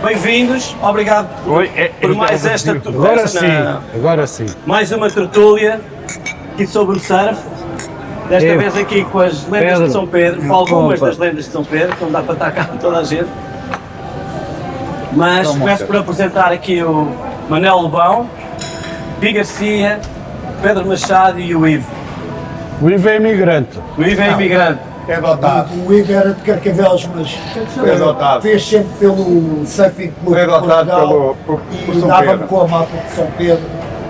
bem-vindos, obrigado por mais esta Agora sim. mais uma tertúlia aqui sobre o surf. Desta vez aqui com as lendas de São Pedro, com algumas das lendas de São Pedro, que não dá para estar cá com toda a gente. Mas começo por apresentar aqui o Manel Lobão, Pi Garcia, Pedro Machado e o Ivo. O Ivo é imigrante. O Ivo é imigrante. É adotado. O Ivo era de Carcavelos, mas Foi adotado. fez sempre pelo Surfing Clube Foi de adotado Portugal por e São dava-me Pedro. com a malta de São Pedro.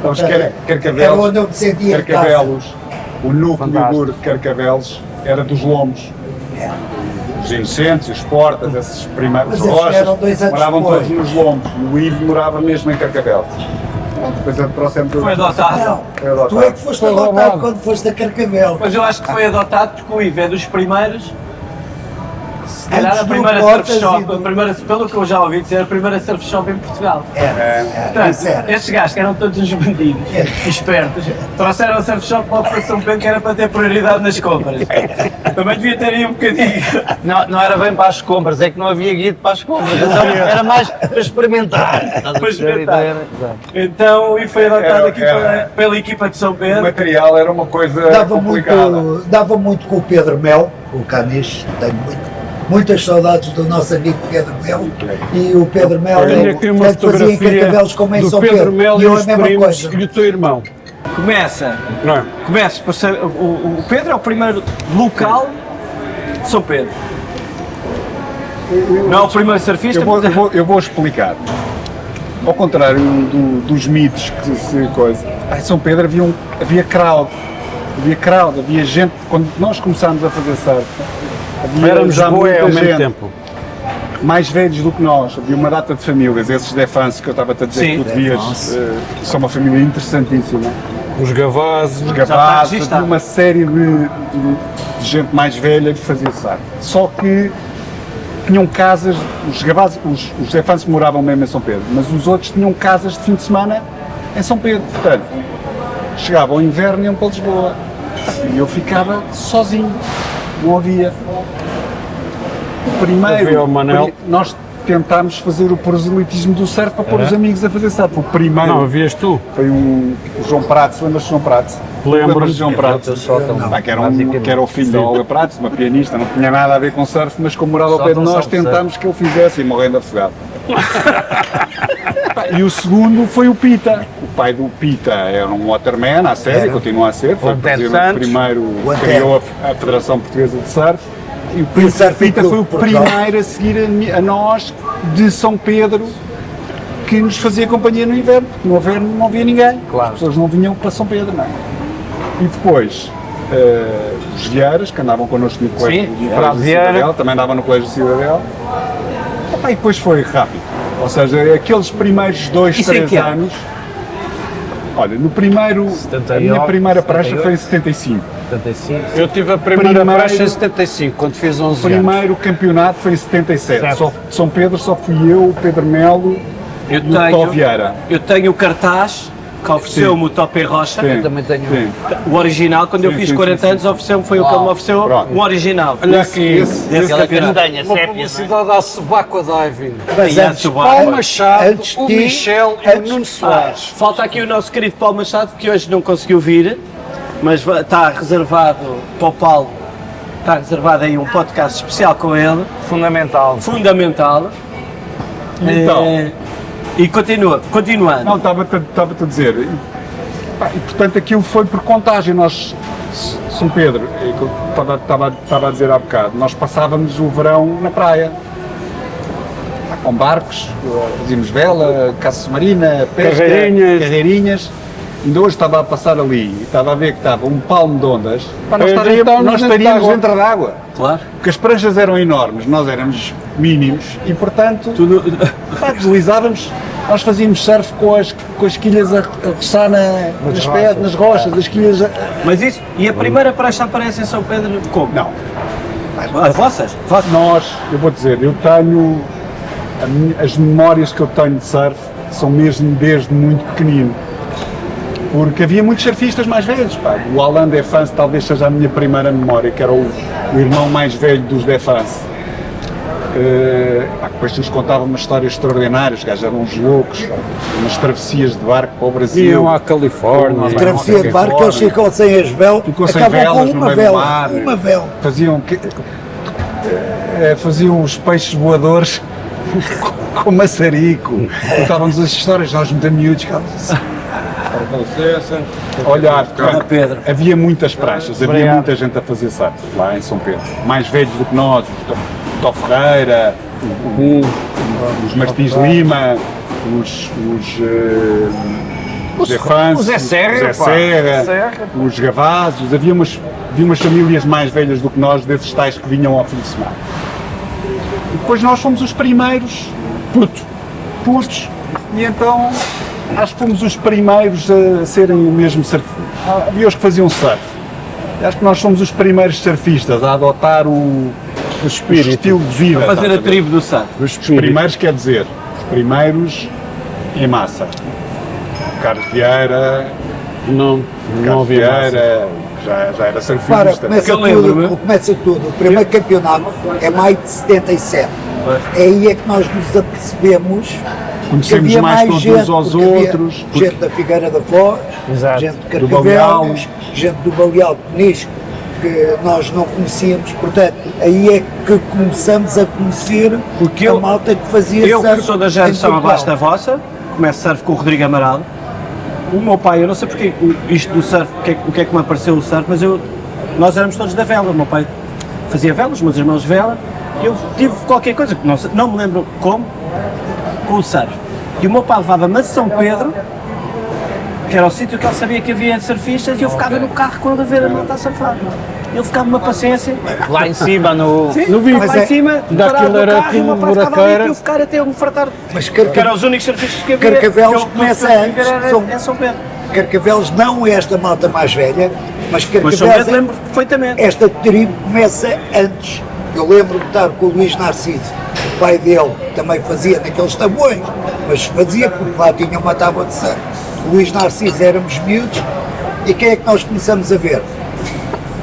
Os Era Carcavelos, onde eu me sentia em casa. Carcavelos, o núcleo duro de Carcavelos era dos lombos. Os Incêndios, os Portas, esses primeiros Mas esses rochas, eram 2 anos moravam depois. todos nos lombos. O Ivo morava mesmo em Carcavelos. Depois trouxemos Foi adotado. Não, Foi adotado. tu é que foste Foi adotado roubado. quando foste a Carcavelos. Mas eu acho que foi adotado porque o Ivo é dos primeiros. Se calhar Antes a do primeira Portas surf shop, e do- a primeira, pelo que eu já ouvi dizer, a primeira surf shop em Portugal. Era, Portanto, isso era. estes gajos que eram todos uns bandidos, espertos, trouxeram a surf shop logo para São Pedro que era para ter prioridade nas compras. Também devia ter aí um bocadinho. Não era bem para as compras, é que não havia guia para as compras, então era mais para experimentar. Estás a Para perceber? experimentar. Exato. Então, e foi adotado Era- aqui era- pela equipa de São O Pedro. material era uma coisa complicada. Dava muito com o Pedro Mel, o Caniche, tenho muitas saudades do nosso amigo Pedro Mel. E o Pedro Mel Tenho aqui uma tanto fazia em fotografia Carcavelos como em do São Pedro Pedro. Mel E e eu a os mesma primos coisa. e o teu irmão. Começa Não é? por ser, o Pedro é o primeiro local de São Pedro. Não é o primeiro surfista. Eu vou explicar. Ao contrário dos mitos que se coisa, em São Pedro havia crowd, havia gente. Quando nós começámos a fazer surf, Éramos já boé ao muita mesmo gente, tempo. mais velhos do que nós, havia uma data de famílias, esses defans que eu estava a dizer Sim. que tu devias, são uma família interessantíssima. Os Gavazes. Gavazes, registado. uma série de gente mais velha que fazia surf. Só que tinham casas, os Gavazes, os defans moravam mesmo em São Pedro, mas os outros tinham casas de fim de semana em São Pedro. Portanto, chegava ao inverno e iam para Lisboa. E eu ficava sozinho, não havia. Havia Primeiro, o Manel. nós tentámos fazer o proselitismo do surf para pôr os amigos a fazer surf. O primeiro Não, havias tu. foi o João Prates, lembras-te de João Prates? Lembro. Lembras-te de João Prates? Eu só também. Que era o filho da Olga Prates, uma pianista, não tinha nada a ver com surf, mas como morava ao Só pé de não nós, sabe tentámos que ele fizesse e morrendo afogado. E o segundo foi o Pita. O pai do Pita era um waterman, à série, continua a ser, foi o Antero presidente Santos. primeiro, O Antero. criou a Federação Portuguesa de Surf. E o E o Surf Pita foi o Clube Portugal. primeiro a seguir a nós de São Pedro, que nos fazia companhia no inverno, porque no inverno não havia ninguém, Claro. as pessoas não vinham para São Pedro, não é? E depois, os Vieiras, que andavam connosco no colégio Sim, no colégio de Vieira. Cidadela, também andavam no colégio de Cidadela. E depois foi rápido, ou seja, aqueles primeiros 2, Isso em 3 que ano? anos, olha, no primeiro, a 78, minha primeira prancha 78. foi em 75. 75. Eu tive a primeira Primeiro- prancha em 75, quando fiz 11 O anos. primeiro campeonato foi em 77, Certo. só, de São Pedro só fui eu, o Pedro Melo Eu e o Tó Vieira. tenho o cartaz que ofereceu-me o Topé Rocha. Sim, também tenho sim. O original, quando eu Sim, fiz sim, 40 sim, anos, ofereceu-me, foi o que ele me ofereceu, Pronto. um original. Olha Esse- aqui, esse- Desse Aquela campeonato. castanha uma sépia, não é? publicidade à Subaco Diving. Mas E a antes, Subaco. Paulo Machado, Antes o de- Michel e o antes- Nuno Soares. Falta aqui o nosso querido Paulo Machado, que hoje não conseguiu vir, mas está reservado para o Paulo, está reservado aí um podcast especial com ele, Fundamental. fundamental. Então. E continuando. Não, estava-te a dizer. E, portanto, aquilo foi por contagem. Nós, São Pedro, é que eu estava a dizer há bocado, nós passávamos o verão na praia. Com barcos, fazíamos vela, caça submarina, pesca, carreirinhas. Ainda hoje estava a passar ali e estava a ver que estava um palmo de ondas. Pá, nós estaríamos dentro da água. Claro. Porque as pranchas eram enormes, nós éramos mínimos e, portanto, pá, deslizávamos. Nós fazíamos surf com as quilhas a roçar nas rochas, as quilhas a... Mas isso, e a primeira prancha aparece em São Pedro como? Não, As vossas? nós, eu vou dizer, eu tenho, as memórias que eu tenho de surf são mesmo desde muito pequenino. Porque havia muitos surfistas mais velhos, pá. O Alan Defense talvez seja a minha primeira memória, que era o irmão mais velho dos Defense. Depois nos contava umas histórias extraordinárias, os gajos eram uns loucos, umas travessias de barco para o Brasil. Iam à Califórnia. Travessia de barco, eles ficam sem as velas, Ficou sem acabam velas com no uma meio do vela, mar. uma vela. Faziam os peixes voadores com maçarico. Contavam-nos as histórias, nós muito miúdos. Olhar, Pedro. havia muitas pranchas, havia muita gente a fazer surf lá em São Pedro. Mais velhos do que nós, o Tó Ferreira, os Martins Lima, os Zé Fans, o Zé Serra, o Zé pá. Serra, os Gavazos. Havia umas famílias mais velhas do que nós, desses tais que vinham ao fim de semana. E depois nós fomos os primeiros putos, e então acho que fomos os primeiros a serem o mesmo surf. Havia os que faziam surf. E acho que nós fomos os primeiros surfistas a adotar o estilo de vida. Fazer estás a ver? tribo do surf. Os primeiros, quer dizer, os primeiros em massa. Carlos Vieira, Não Carlos havia massa. Vieira, já era Para, surfista. começa tudo. O primeiro campeonato é maio de 77. É aí é que nós nos apercebemos que Conhecemos havia mais mais todos gente, uns aos porque havia outros. gente da Figueira da Foz, Exato. gente de Do Baleal. Carcavelos, gente do Baleal de Penisco, que nós não conhecíamos. Portanto, aí é que começamos a conhecer Porque a eu- malta que fazia Eu, que surf sou da em geração Portugal. abaixo da vossa, começo surf com o Rodrigo Amaral. O meu pai, eu não sei porque isto do surf, o que é que me apareceu o surf, mas nós éramos todos da vela. O meu pai fazia vela, os meus irmãos vela, e eu tive qualquer coisa, que não me lembro como, com o surf. E o meu pai levava-me a São Pedro, que era o sítio que ele sabia que havia surfistas, e eu ficava no carro com ele a ver a malta a surfar. Ele ficava numa paciência. Lá em cima, no Sim, Mas lá em é- cima, daquilo parado no era carro, e o meu tudo pai ficava ali, buraqueira. e eu ficar até eu me fartar. Mas Que eram os únicos surfistas que havia. Carcavelos que eu começa consegui antes, ver era São Pedro. Carcavelos não é esta malta mais velha, mas Mas São Pedro Carcavelos lembro perfeitamente. esta tribo começa antes. Eu lembro de estar com o Luís Narciso, o pai dele também fazia naqueles tabuões, mas fazia porque lá tinha uma tábua de surf. O Luís Narciso éramos miúdos, e quem é que nós começamos a ver?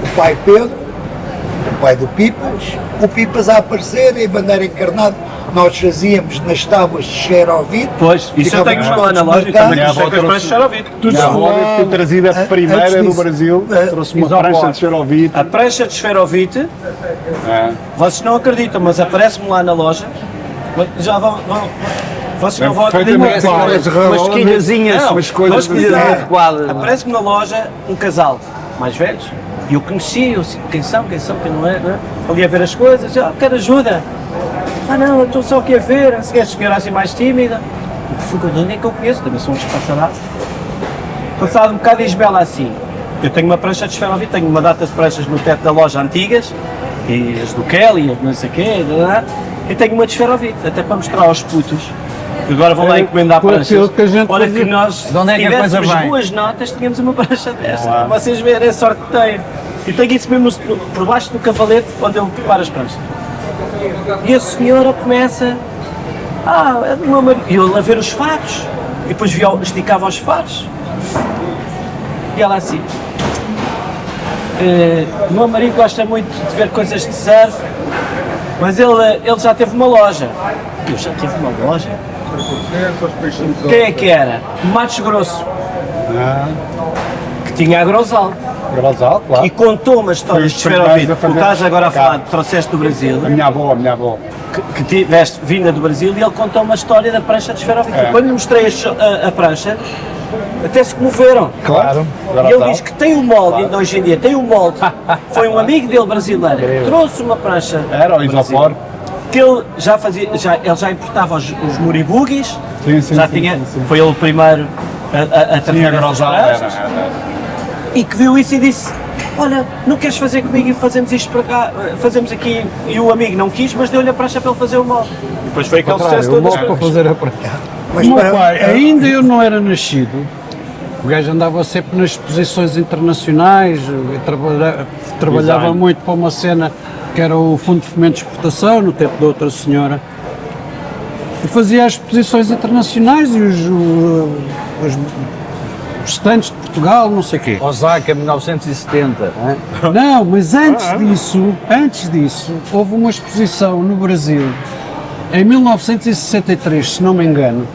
O pai Pedro, o pai do Pipas, o Pipas a aparecer em bandeira encarnada. Nós fazíamos nas tábuas de xerovite. Pois, isso eu tenho ficávamos lá na todos loja e também marcados. gostei com as pranchas de xarovite. Minha avó deve ter trazido a primeira antes no disso, Brasil, trouxe uma isopor. prancha de xerovite. A prancha de esferovite, vocês não acreditam, mas aparece-me lá na loja. Já vocês não vão Perfeitamente. acreditar. umas quilhazinhas, Não, umas coisas mas assim. adequadas. Aparece-me na loja um casal mais velhos, e eu conhecia, eu assim, quem são, quem não é, não é? Ali a ver as coisas, quero ajuda. Não, eu estou só aqui a ver, se quer a senhora assim mais tímida. Fui com ninguém que eu conheço, também são uns passadaços. Passado um bocado, diz-me ela assim, eu tenho uma prancha de esferovite, tenho uma data de pranchas no teto da loja antigas, e as do Kelly, não sei o quê, e tenho uma de esferovite, até para mostrar aos putos. Agora vão lá encomendar por pranchas. aquilo que a gente Olha fazia. que nós, De onde é que a coisa tivéssemos vem? boas notas, tínhamos uma prancha desta. Para vocês verem a sorte que tenho. E tenho isso mesmo por baixo do cavalete, onde eu preparo as pranchas. E a senhora começa, é do meu marido. E eu a ver os faros, e depois esticava os faros. E ela assim, o meu marido gosta muito de ver coisas de surf, mas ele já teve uma loja. Eu já tive uma loja? Quem é que era? Matos Grosso, que tinha a Grosal. Gravazal, claro. E contou uma história de Foi os primeiros esferovite. a Tu fazer estás agora a falar, cá. trouxeste do Brasil, A minha avó. que tiveste vinda do Brasil, e ele contou uma história da prancha de esferovite. É. Quando lhe mostrei a prancha, até se comoveram. Claro. E ele diz que tem um molde, ainda hoje em dia tem um molde. Foi um amigo dele brasileiro que trouxe uma prancha. Era o do Brasil, isopor. que ele já fazia, ele já importava os muribugis, Sim, já sim, tinha, sim. foi ele o primeiro a trazer Tinha essas Grosal, pranchas, e que viu isso e disse, olha, não queres fazer comigo e fazemos isto para cá, fazemos aqui, e o amigo não quis, mas deu-lhe a prancha para ele fazer o molde. E depois foi aquele sucesso O todo das modo para pranchas. fazer a prancha. Mas O meu para- pai, ainda eu não era nascido, o gajo andava sempre nas exposições internacionais, eu trabalhava Design. muito para uma cena que era o Fundo de Fomento de Exportação, no tempo da outra senhora, e fazia as exposições internacionais e os restantes de Portugal, não sei o quê. Osaka, 1970. Não, mas antes disso, houve uma exposição no Brasil, em 1963, se não me engano,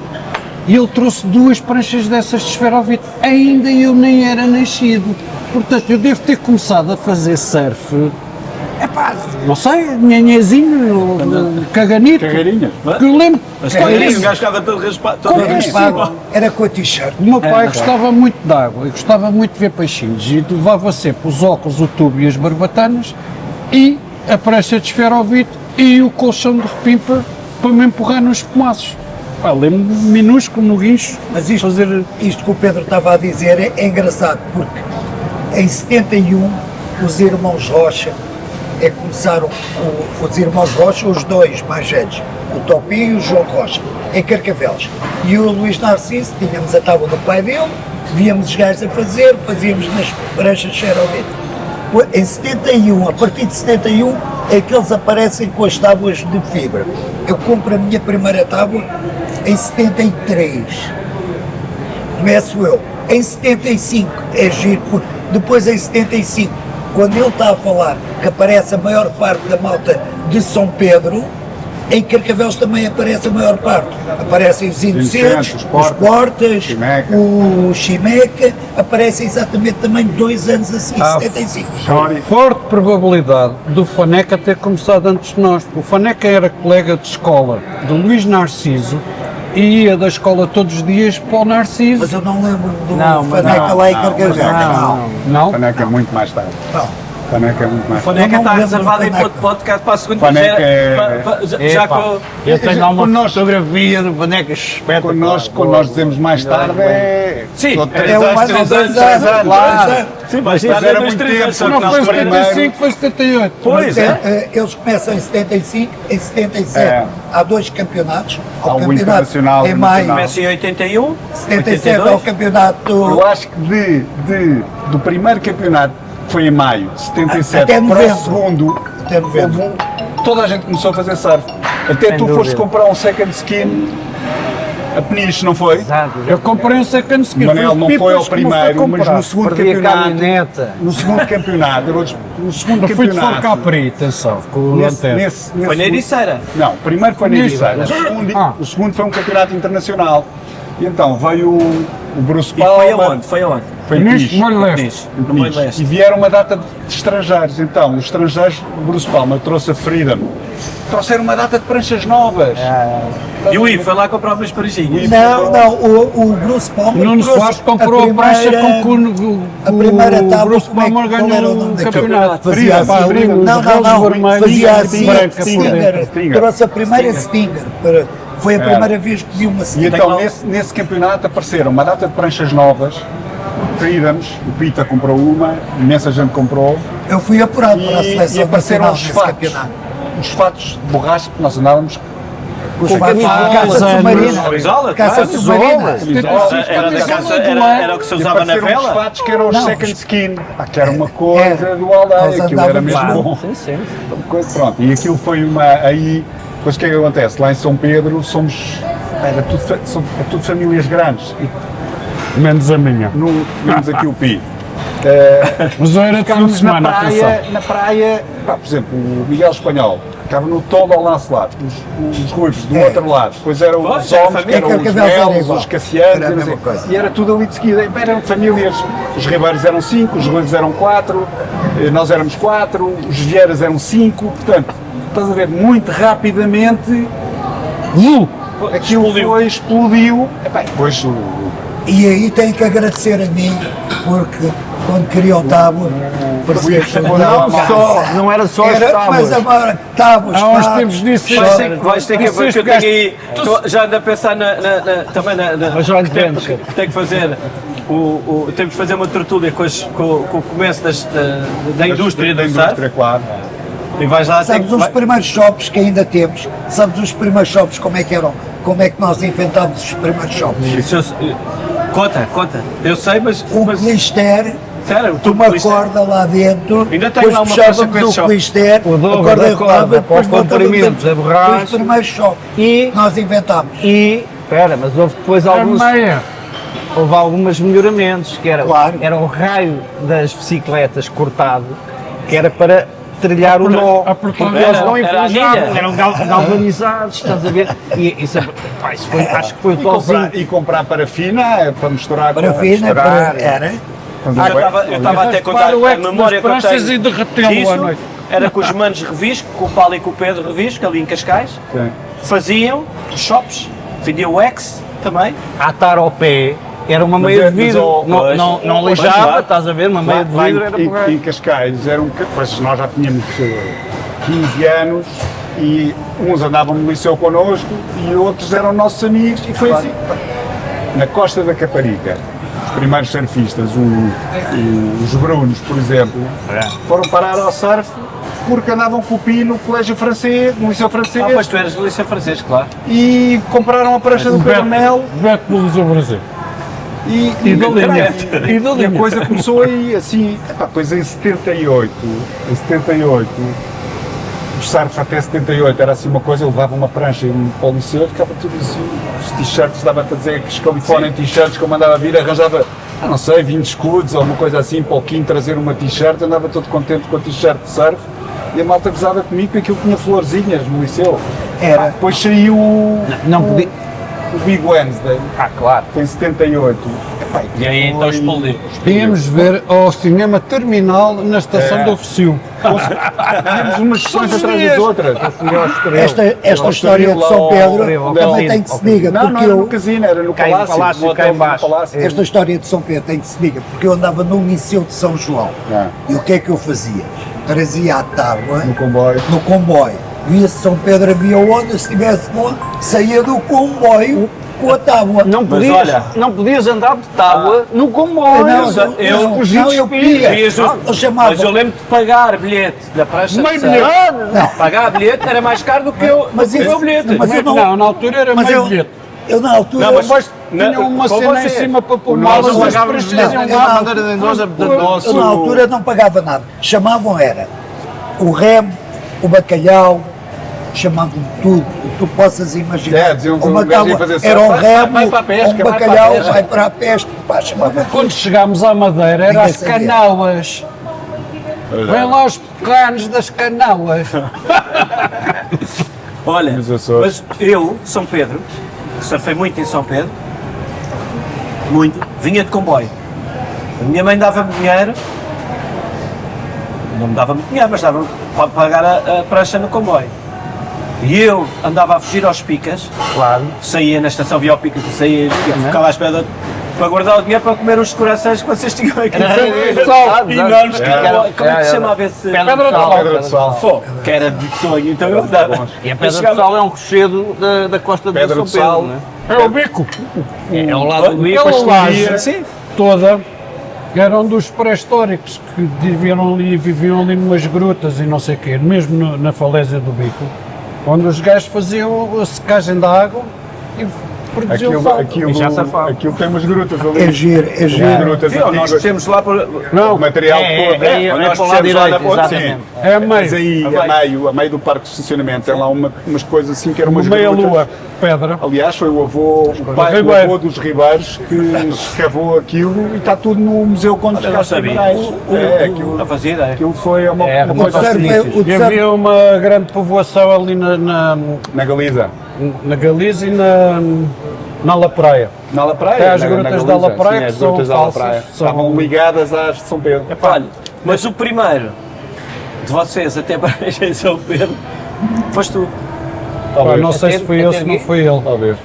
e ele trouxe 2 pranchas dessas de esferovite. Ainda eu nem era nascido. Portanto, eu devo ter começado a fazer surf, não sei, nhanhazinho, caganito. Cagarinhas. Que eu lembro. Mas o gajo estava todo raspado. Era com a t-shirt. O meu pai gostava muito de água e gostava muito de ver peixinhos e levava sempre os óculos, o tubo e as barbatanas e a prancha de esferovite e o colchão de repimpa para me empurrar nos pomaços. Lembro-me minúsculo no guincho. Mas isto que o Pedro estava a dizer é engraçado, porque em 71 os irmãos Rocha começaram, os irmãos Rocha, os 2 mais velhos, o Topinho e o João Rocha, em Carcavelos. E o Luís Narciso, tínhamos a tábua do pai dele, víamos os gajos a fazer, fazíamos nas pranchas de esferovite. Em 71, a partir de 71, é que eles aparecem com as tábuas de fibra. Eu compro a minha primeira tábua em 73, começo eu. Em 75 é giro, porque depois em 75, quando ele está a falar que aparece a maior parte da malta de São Pedro, em Carcavelos também aparece a maior parte. Aparecem os Inocentes, os Portas, o Chimeca, aparecem exatamente também 2 anos a seguir, 75. Forte probabilidade do Faneca ter começado antes de nós. O Faneca era colega de escola do Luís Narciso e ia da escola todos os dias para o Narciso. Mas eu não lembro do Faneca lá em Carcavelos. Não? Faneca é muito mais tarde. Faneca é muito mais tarde. Faneca está reservado em podcast para a segunda. Faneca já com... Eu tenho lá uma fotografia do Faneca espetacular. Quando nós dizemos mais tarde é... Sim, Só 3 3 anos, anos, 3 anos, 3 anos, claro. Sim, mas Mas era muito tempo, anos. Não foi 75, foi 78. Pois é. Eles começam em 75, em 77 há 2 campeonatos. Há Ao o campeonato internacional em maio, Começa em 81, 77 ao 82. campeonato. Eu acho que do primeiro campeonato, que foi em maio, 77, Até para novembro. o segundo, Até novembro. toda a gente começou a fazer surf. Até tu foste comprar um second skin a Peniche, não foi? Eu comprei um second skin. Manel não foi ao Pipas que me foi primeiro, mas comprar. no segundo Perdi a campeonato. caminhoneta. No segundo campeonato, no segundo Não fui de campeonato. Forcar Peri, atenção, com o lanterna. Foi na Ericeira. Não, primeiro foi na Nisso. Ericeira. O segundo foi um campeonato internacional. E então veio o Bruce E Palma. foi aonde? Foi aonde? Foi em Nisto, Peniche. Molho Leste. Nisso, Em no Molho Peniche. Leste. E vieram uma data de estrangeiros. Então, os estrangeiros, o Bruce Palma trouxe a Freedom. Trouxeram uma data de pranchas novas. E o Ivo foi lá comprar umas parijinhas. Não, o Bruce Palmer Nuno trouxe Soares comprou a prancha com que a primeira o tábua, Bruce como é que- Palmer qual era o ganhou nome o daquele? campeonato. Fazia Pá, assim, ali, não, os rosas vermelhos fazia e assim, branca por Stinger, dentro. Stinger. trouxe a primeira Stinger, foi a primeira vez que vi uma E Stinger. então, nesse campeonato apareceram uma data de pranchas novas. Freedoms, o Pita comprou uma, imensa gente comprou. Eu fui apurado para a E seleção apareceram nacional os nesse fatos. campeonato. Os fatos de borracha, porque nós andávamos Os fatos de caça camisolas, submarina. camisolas, Caça claro. submarina. Era da caça, era o que se e usava na apareceram os vela? fatos que eram os Não, second os- skin, pá, que era uma coisa É, do aldeia, nós aquilo era mesmo andávamos bom. Sim, sim. Coisa, pronto, e aquilo foi uma. Aí, depois o que é que acontece? Lá em São Pedro somos. É tudo famílias grandes, e Menos a minha. menos aqui o Pi. Mas eu era de fim de Ficámos na semana, atenção. praia, pá, por exemplo, o Miguel Espanhol, ficava no todo ao nosso lado, os ruivos do outro lado, depois eram Pois, os era homens, que família. eram os Carcavelos era belos, igual. os cassianos, Era a e não sei mesma o quê. coisa. E era tudo ali de seguida, eram famílias, os ribeiros eram 5, os ruivos eram 4, nós éramos 4, os vieiras eram 5, portanto, estás a ver, muito rapidamente, aquilo explodiu, epá, depois E aí tenho que agradecer a mim, porque quando queria o tábua, parecia que Não era só as Mas tábuas. agora, tábuas, Há uns tempos disse Vais ter que, porque eu tenho aí, já ando a pensar também Mas joint que venture. tenho que fazer, temos que fazer uma tertúlia com o começo da indústria do surf, claro. e vais lá, Sabes os primeiros shops que ainda temos? Sabes os primeiros shops como é que eram? Como é que nós inventámos os primeiros shops? conta, eu sei, mas Clister, sério, tu uma Clister? corda lá dentro, Ainda tenho depois lá uma peça com puxávamos esse o shop. Clister, O dobro a corda da enrolava, corda, depois para os comprimentos, a borracha. Os primeiros shops E- que nós inventámos. E, espera, mas houve depois a alguns... meia. houve alguns melhoramentos, que era, Claro. era o raio das bicicletas cortado, que era para trilhar o nó, porque eles não era a enferrujavam, anilha. eram galvanizados, estás a ver? E isso, pá, isso foi, acho que foi o tozinho. E comprar parafina para misturar Parafina, com para, era. Eu estava até a contar Raspar o a ex das memória que eu pranchas e tenho derretê-lo à disso, noite. era com os manos Revisco, com o Paulo e com o Pedro Revisco, ali em Cascais, faziam os shops, vendiam o X também. A atar ao pé era uma meia de vidro, pois, não pois, aleijava, claro. estás a ver? Uma meia de Lá vidro era porra. em Cascais, pois nós já tínhamos 15 anos e uns andavam no liceu connosco e outros eram nossos amigos e foi assim. Na Costa da Caparica, os primeiros surfistas, os Brunos, por exemplo, foram parar ao surf porque andavam com o Pi no colégio francês, no liceu francês, Pois tu eras do Liceu Francês, claro. e compraram a prancha do Pedro Melo Beto do Luseu Brasil. e da linha. E a coisa começou aí, assim, epá, depois em 78, o surf até 78 era assim uma coisa, eu levava uma prancha para o liceu, ficava tudo assim, os t-shirts, dava-te a dizer que os California t-shirts que eu mandava vir, arranjava, não sei, 20 escudos ou uma coisa assim, para o Kim trazer uma t-shirt, andava todo contente com a t-shirt de surf, e a malta gozava comigo que aquilo tinha florzinhas no liceu. Era. Depois saiu Não podia. o Big Wednesday, Claro. em 78. Epá, E aí então explodiu. Íamos ver ao cinema terminal na estação do Rossio. tínhamos umas sessões atrás das outras. Esta história de São Pedro também tem que se diga, Não, não porque era no eu, casino, era no Cá em Palácio. Palácio, no cá hotel em baixo. do Palácio. esta história de São Pedro tem que se diga, porque eu andava no Liceu de São João. E o que é que eu fazia? Trazia a tábua No comboio. no comboio. Via-se São Pedro havia onda, se estivesse bom, saía do comboio com a tábua. Não Mas podias, olha- não podias andar de tábua no comboio. eu pia. Vias no- Eu chamava. Mas eu lembro de pagar bilhete da prancha de surf. Não, pagar bilhete era mais caro do que eu, Mas do que o isso- meu bilhete. mas eu Não, na altura era Mas meio eu, bilhete. eu na altura. Não, mas- Tinha uma com cena em você. cima para pôr nosso malas, as pagávamos pranchas não, iam eu lá. não. Bandeira de Mendoza, portanto, Eu na altura não pagava nada. Chamavam era o remo, o bacalhau, chamavam tudo, o que tu possas imaginar. Diziam que Uma o gajo ia tábua, fazer era surf, um remo, vai para a pesca, um vai para a bacalhau, pesca. vai para a pesca. Pá, chamavam Quando tudo. chegámos à Madeira, era Ninguém as sabia. canoas. Vem lá os pecanos das canoas. Olha, Nos Açores. mas eu, São Pedro, que surfei muito em São Pedro, muito, vinha de comboio. A minha mãe dava-me dinheiro, não me dava muito dinheiro, mas dava para pagar a prancha no comboio. E eu andava a fugir aos picas, claro. saía na estação, via o picas e saía, ficava à espera para guardar o dinheiro para comer uns corações que vocês tinham aqui. Enormes, como é que se chamava esse? Pedra de Sal. Pedra de Sal. Fogo, que era de sonho, então eu andava. E a Eu Pedra de chegava- Sal é um rochedo da costa de Pedra São de Pedro, Sal. não É o bico. é? É ao lado do bico. Aquela laje Sim. toda era um dos pré-históricos que viviam ali numas grutas e não sei o quê, mesmo na falésia do bico, onde os gajos faziam a secagem da água e produziam sal. E já safavam. Aquilo tem umas grutas ali. É giro, é Umas giro. grutas Sim, nós antigas. descemos lá por. Não, O material todo. É nós para o lado descemos lá direito, na ponte, exatamente. é Mas meio, aí, a meio do parque de estacionamento, tem lá umas coisas assim que eram uma umas meia grutas. lua, pedra. Aliás, foi o pai Ribeiro. dos Ribeiros que escavou aquilo e está tudo no Museu Conde de Eu não Castro sabia. Guimarães. Aquilo, Não fazia ideia. aquilo foi uma O coisa surf, assim, o E surf, havia uma grande povoação ali na na Galiza. Galiza e na La Praia. Na La Praia? Até às na grutas Galiza, da La Praia, sim, que as são grutas da La falsas, Praia. são- Estavam ligadas às de São Pedro. Olha, mas o primeiro de vocês até para em São Pedro foste tu. Pá, não sei Até- se foi ele, até se não aqui? foi ele. Talvez.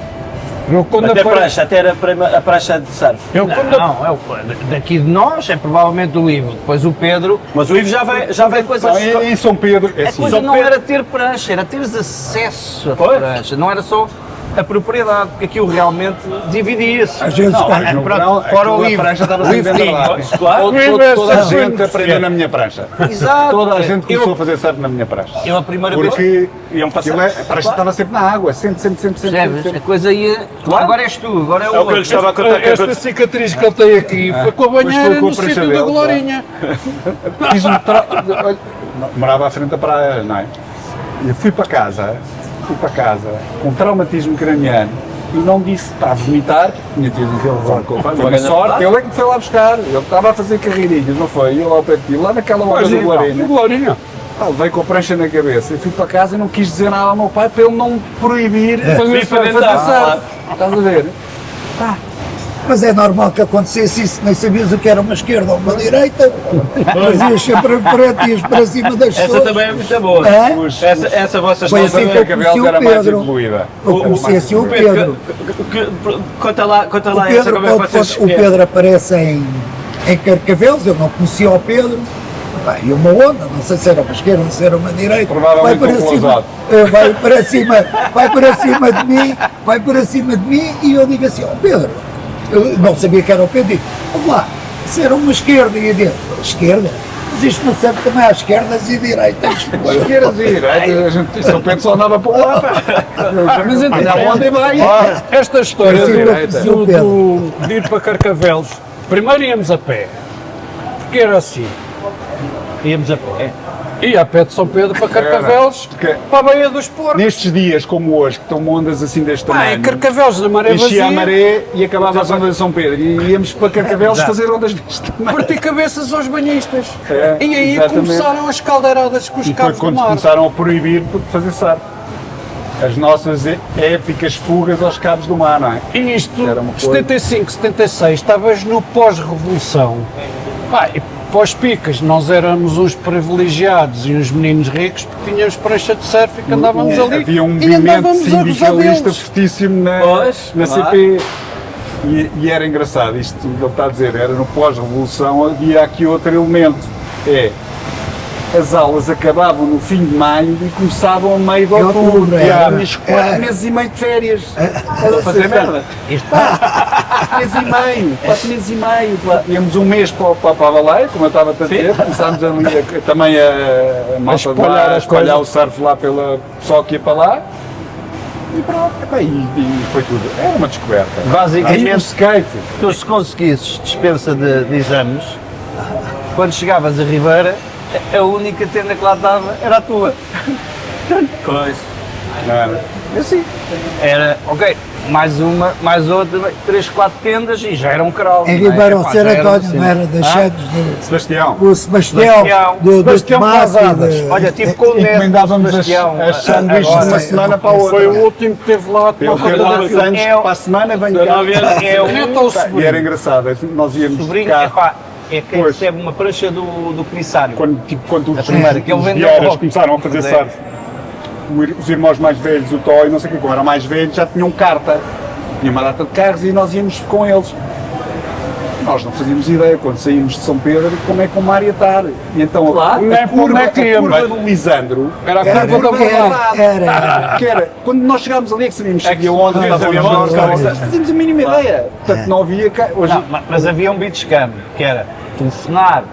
Eu quando Até apare- prancha, até era a prancha de surf. eu quando Não, é o, daqui de nós é provavelmente o Ivo. Depois o Pedro. Mas o Ivo já veio coisas. Então, em São Pedro, é A assim, coisa São não Pedro- era ter prancha, era teres acesso a Pois. prancha. Não era só a propriedade, porque aquilo realmente dividia-se. às vezes, Não, cara, no pronto, verão, fora o aquilo, a Ivo. prancha estava O sempre Ivo dentro tinha. da água. Claro. Toda a sempre gente aprendeu na minha prancha. Exato. Toda a gente começou a eu, fazer surf na minha prancha. eu a primeira vez. Porque Iam passar. aquilo a prancha estava sempre na água, sempre. Percebes? A coisa ia. Claro. Agora és tu, agora é o É o que eu outro. lhe estava a contar. que esta cicatriz que ele tem aqui foi com a banheira com a no prancha sítio da dele, Glorinha. Fiz morava à frente da praia, não é? E fui para casa com traumatismo craniano, e não disse, está a vomitar, tinha tido aquele com Foi a sorte, ele é que me foi lá buscar, ele estava a fazer carreirinhas, não foi? E eu lá ao pé de ti, lá naquela hora do Guarina. Glorinha. Veio com a prancha na cabeça. Eu fui para casa e não quis dizer nada ao meu pai para ele não me proibir fazer surf. Estás a ver? Mas é normal que acontecesse isso, nem sabias o que era uma esquerda ou uma direita, mas ias sempre em frente, ias para cima das pessoas. Essa também é muito boa. Hã? Essa vossa Foi história assim que eu Cabelos conheci era o mais Pedro. evoluída. Eu conheci assim o Pedro. Conta lá O essa Pedro, como é que vocês o Pedro aparece em Carcavelos, eu não conhecia o Pedro. Bem, e uma onda, não sei se era uma esquerda, se era uma direita, Provavelmente vai para cima de mim e eu digo assim, ó Pedro, eu não sabia que era o Pedro, digo, vamos lá, se era uma esquerda, e eu digo, esquerda? Mas isto não serve também às esquerdas e direitas. Esquerdas e direitas, a gente, São Pedro só andava para lá. Mas então, Olha onde vai. esta história Sim, de ir para Carcavelos, primeiro íamos a pé, porque era assim, íamos a pé. ia a pé de São Pedro para Carcavelos, Porque- para a Baía dos Porcos. Nestes dias como hoje, que estão ondas assim deste Pá, em tamanho, Carcavelos, na maré enchia a vazia, maré e acabava as ondas de São Pedro. E íamos para Carcavelos fazer ondas deste tamanho. partir cabeças aos banhistas. É, E aí exatamente. começaram as caldeiradas com os E foi cabos do quando mar. começaram a proibir de fazer surf. As nossas épicas fugas aos cabos do mar, não é? E isto, Era uma coisa. 75, 76, estavas no pós-revolução. Pá, e pós-picas, nós éramos uns privilegiados e uns meninos ricos porque tínhamos prancha de surf e que andávamos ali Havia um e movimento andávamos a gozar sindicalista deles. fortíssimo Pois, na claro. CP. E era engraçado, isto que ele está a dizer, era no pós-revolução, havia aqui outro elemento, as aulas acabavam no fim de maio e começavam a meio de outubro. Tínhamos 4 meses e meio de férias. A fazer merda. 4 meses e meio. Tínhamos um mês para a baleia, como eu estava a dizer, começámos ali também a malta de lá, a espalhar o surf lá pela pessoal que ia para lá. E pronto, epá, e foi tudo. Era uma descoberta. Basicamente- Aí o skate. Tu se conseguisses dispensa de exames, quando chegavas a Ribeira, a única tenda que lá estava era a tua. Pois. Não era? Assim, era, ok, mais uma, mais outra, 3, 4 tendas e já era um crawl. Em não é? Ribeirão Epá, Ser já era António, assim. não era das Ah? sedes do Sebastião. o Sebastião, Sebastião, do Sebastião Tomás e Casadas. de- Olha, tipo com o neto, Encomendávamos as Sebastião, sanduíches de uma agora, semana para a outra. Foi o último que teve lá. Eu tomar ter lá conta daquilo. anos para a semana, venho cá. é um Neto ou E era sobrinho? engraçado, nós íamos de sobrinho, carro. epá, é quem Pois. recebe uma prancha do comissário. Quando A primeira, que ele os vendeu Vieiras logo. começaram a fazer surf, os irmãos mais velhos, o Tó e não sei o que, como eram mais velhos, já tinham carta. Tinha uma data de carros e nós íamos com eles. Nós não fazíamos ideia, quando saímos de São Pedro, como é que o mar ia estar. E então Claro. a curva, Onde é que íamos? a curva do Lisandro Era a Era, curva da verdade. era. que era, quando nós chegámos ali é que sabíamos É que havia onde havia estavam onde, os claro. nossos, fazíamos a mínima ideia. Portanto, não havia cá. Hoje, Não, mas havia um beach cam, que era telefonar,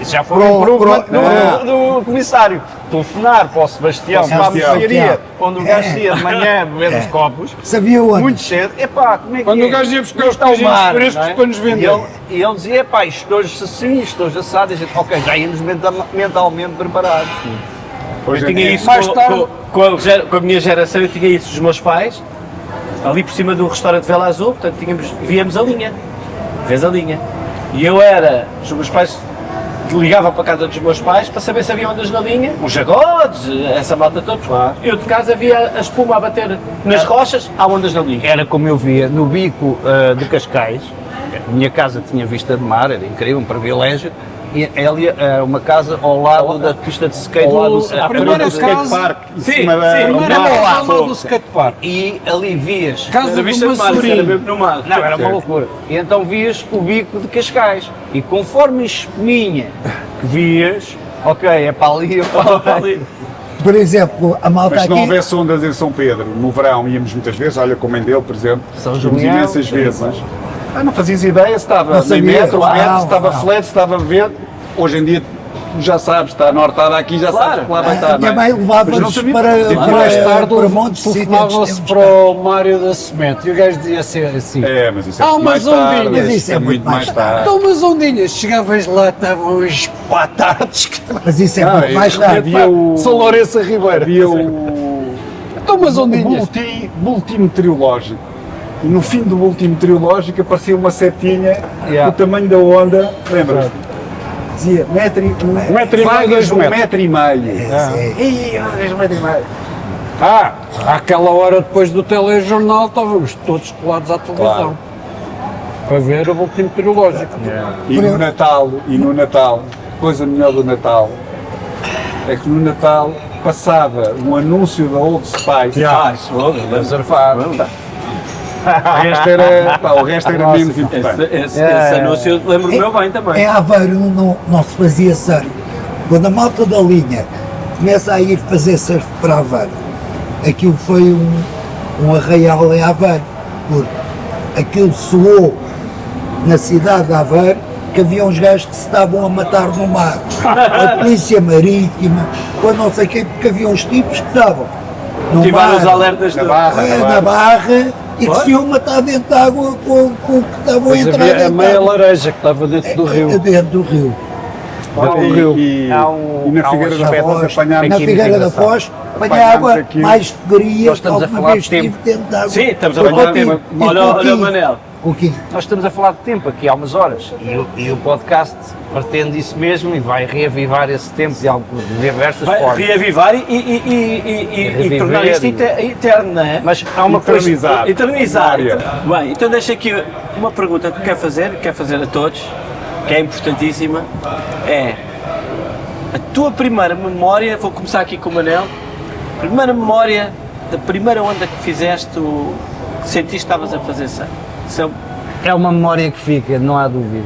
já foi Pro- um improvement pro- do comissário, telefonar para o Sebastião, para a Sebastião. mercearia, onde o gajo ia de manhã beber os copos, Sabia onde? muito cedo, epá, como é que Quando é? o gajo ia buscar os Está o queijinhos mar, frescos não é? para nos vender. E ele dizia, epá, isto hoje assim, isto hoje assado, e a gente, ok, já íamos mentalmente preparados. hoje Eu em tinha dia- isso Mais com, tarde- com a minha geração, eu tinha isso dos meus pais, ali por cima do restaurante Vela Azul, portanto víamos a linha, vês a linha. E eu era, os meus pais, ligava para a casa dos meus pais para saber se havia ondas na linha, os jagodes, essa malta toda. Eu de casa via a espuma a bater nas rochas, há ondas na linha. Era como eu via no bico de Cascais, a minha casa tinha vista de mar, era incrível, um privilégio, e ali uma casa ao lado da pista de skate. Ao lado a primeira do skate casa- park, em Sim, cima da. sim, do Primeira mar. casa lá do skatepark. E ali vias. Casa A do vista do mar, isso era Massurinho. mesmo no mar. Não, era uma loucura. E então vias o bico de Cascais. E conforme a espuminha que vias, ok, é para ali, é para ali. Por exemplo, a malta Mas se não aqui, houvesse ondas em São Pedro, no verão íamos muitas vezes, olha como em dele, por exemplo, São íamos Julião, imensas sim. vezes. Não fazias ideia se estava Não nem sabia, metro, não, metro, se estava não. flat, se estava verde. Hoje em dia tu já sabes, está nortada aqui, já sabes que lá vai estar. a minha não é? mãe Mas não levava-nos sabia. para, Mais tarde para montes de sítios. telefonava-se para o Mário da Semente e o gajo dizia assim, É, mas isso é Há muito mais umas tarde. ondinhas. Isso é muito mais tarde. então umas ondinhas, chegavas lá, estavam os patardos, Mas isso é Não, muito mais tarde. havia o- São Lourenço a Ribeira. Havia o Então umas ondinhas. boletim meteorológico. e no fim do último meteorológico aparecia uma setinha Yeah. do tamanho da onda, lembras? Dizia metro e metro e meio, vagas 2 1,5 metros. metro. E meio. É, Ih, vagas 1,5 metro. Àquela hora depois do telejornal estávamos todos colados à televisão. Para ver o último meteorológico. E no Natal, coisa melhor do Natal, é que no Natal passava um anúncio da Old Spice. O resto era menos importante. Esse anúncio lembro-me meu bem também. Em Aveiro não se fazia surf. Quando a malta da linha começa a ir fazer surf para Aveiro, aquilo foi um arraial em Aveiro, porque aquilo soou na cidade de Aveiro que havia uns gajos que se estavam a matar no mar. A polícia marítima, ou não sei quem, porque havia uns tipos que estavam no Ativar mar, os alertas Na do... barra, na barra, e que se iam matar dentro de água com o que estavam a Mas entrar havia a dentro de meia água. laranja que estava dentro do rio. Dentro do rio. E Há um na Figueira da aspecto Foz apanhámos Na aqui Figueira da engraçado. Foz, apanha Apanhámos água aquilo. mais fria Nós estamos que a alguma falar vez de tempo. estive dentro de água. Sim, estamos a Foi falar de contigo. tempo. E Olha, contigo. Manel. O quê? Nós estamos a falar de tempo aqui há umas horas e o podcast pretende isso mesmo e vai reavivar esse tempo de diversas Vai formas. reavivar e Reviver tornar isto e- eterno, não é? Mas há uma coisa. Eternizar. Memória. Bem, então deixa aqui uma pergunta que quero fazer a todos, que é importantíssima, é a tua primeira memória, vou começar aqui com o Manel, primeira memória da primeira onda que fizeste, que sentiste que estavas a fazer surf. É uma memória que fica, não há dúvida.